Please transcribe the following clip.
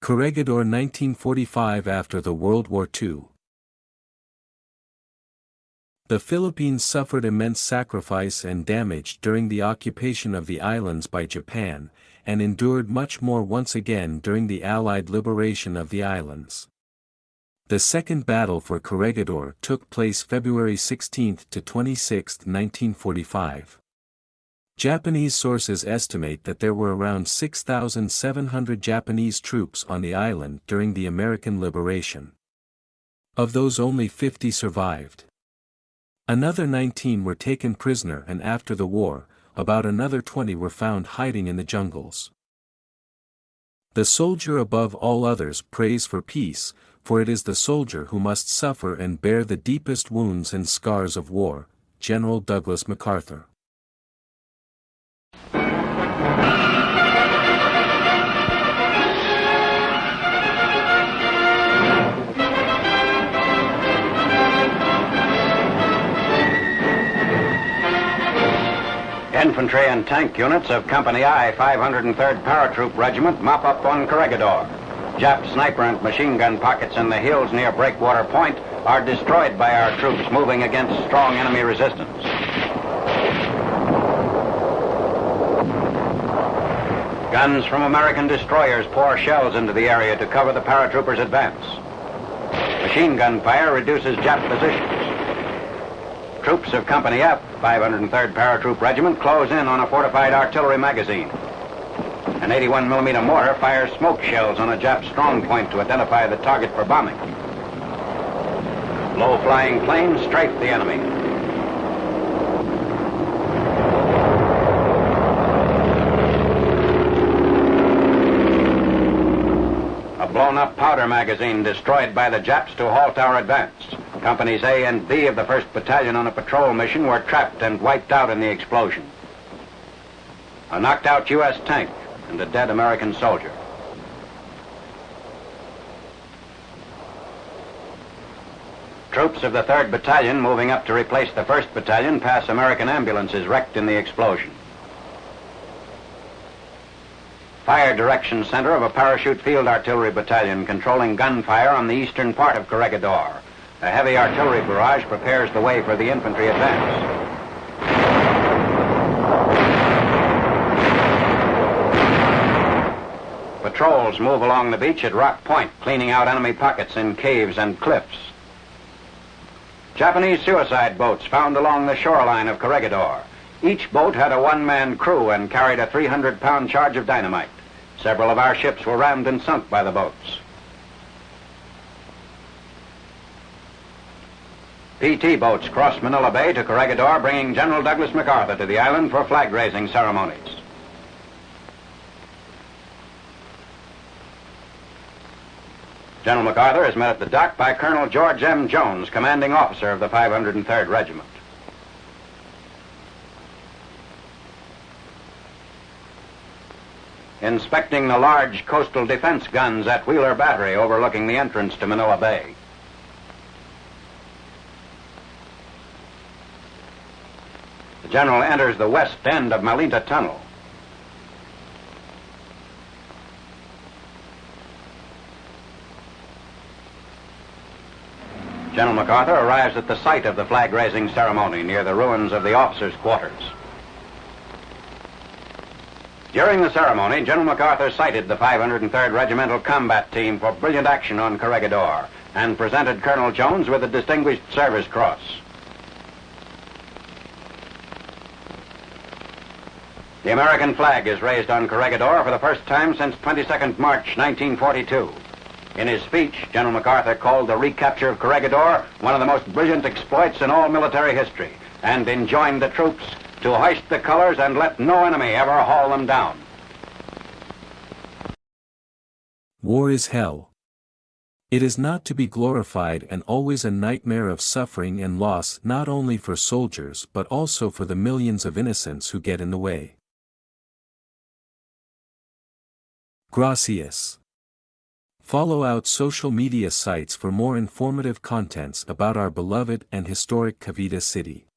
Corregidor 1945. After the World War II, the Philippines suffered immense sacrifice and damage during the occupation of the islands by Japan, and endured much more once again during the Allied liberation of the islands. The Second Battle for Corregidor took place February 16 to 26, 1945. Japanese sources estimate that there were around 6,700 Japanese troops on the island during the American liberation. Of those, only 50 survived. Another 19 were taken prisoner, and after the war, about another 20 were found hiding in the jungles. The soldier above all others prays for peace, for it is the soldier who must suffer and bear the deepest wounds and scars of war. General Douglas MacArthur. Infantry and tank units of Company I, 503rd Paratroop Regiment mop up on Corregidor. Jap sniper and machine gun pockets in the hills near Breakwater Point are destroyed by our troops moving against strong enemy resistance. Guns from American destroyers pour shells into the area to cover the paratroopers' advance. Machine gun fire reduces Jap positions. Troops of Company F, 503rd Paratroop Regiment, close in on a fortified artillery magazine. An 81mm mortar fires smoke shells on a Jap strong point to identify the target for bombing. Low-flying planes strafe the enemy. A blown-up powder magazine destroyed by the Japs to halt our advance. Companies A and B of the 1st Battalion on a patrol mission were trapped and wiped out in the explosion. A knocked-out U.S. tank and a dead American soldier. Troops of the 3rd Battalion moving up to replace the 1st Battalion pass American ambulances wrecked in the explosion. Fire Direction Center of a Parachute Field Artillery Battalion controlling gunfire on the eastern part of Corregidor. A heavy artillery barrage prepares the way for the infantry advance. Patrols move along the beach at Rock Point, cleaning out enemy pockets in caves and cliffs. Japanese suicide boats found along the shoreline of Corregidor. Each boat had a one-man crew and carried a 300-pound charge of dynamite. Several of our ships were rammed and sunk by the boats. PT boats crossed Manila Bay to Corregidor, bringing General Douglas MacArthur to the island for flag-raising ceremonies. General MacArthur is met at the dock by Colonel George M. Jones, commanding officer of the 503rd Regiment. Inspecting the large coastal defense guns at Wheeler Battery overlooking the entrance to Manila Bay. The General enters the west end of Malinta Tunnel. General MacArthur arrives at the site of the flag-raising ceremony near the ruins of the officers' quarters. During the ceremony, General MacArthur cited the 503rd Regimental Combat Team for brilliant action on Corregidor and presented Colonel Jones with a Distinguished Service Cross. The American flag is raised on Corregidor for the first time since 22nd March 1942. In his speech, General MacArthur called the recapture of Corregidor one of the most brilliant exploits in all military history and enjoined the troops to hoist the colors and let no enemy ever haul them down. War is hell. It is not to be glorified and always a nightmare of suffering and loss, not only for soldiers but also for the millions of innocents who get in the way. Gracias. Follow our social media sites for more informative contents about our beloved and historic Cavite City.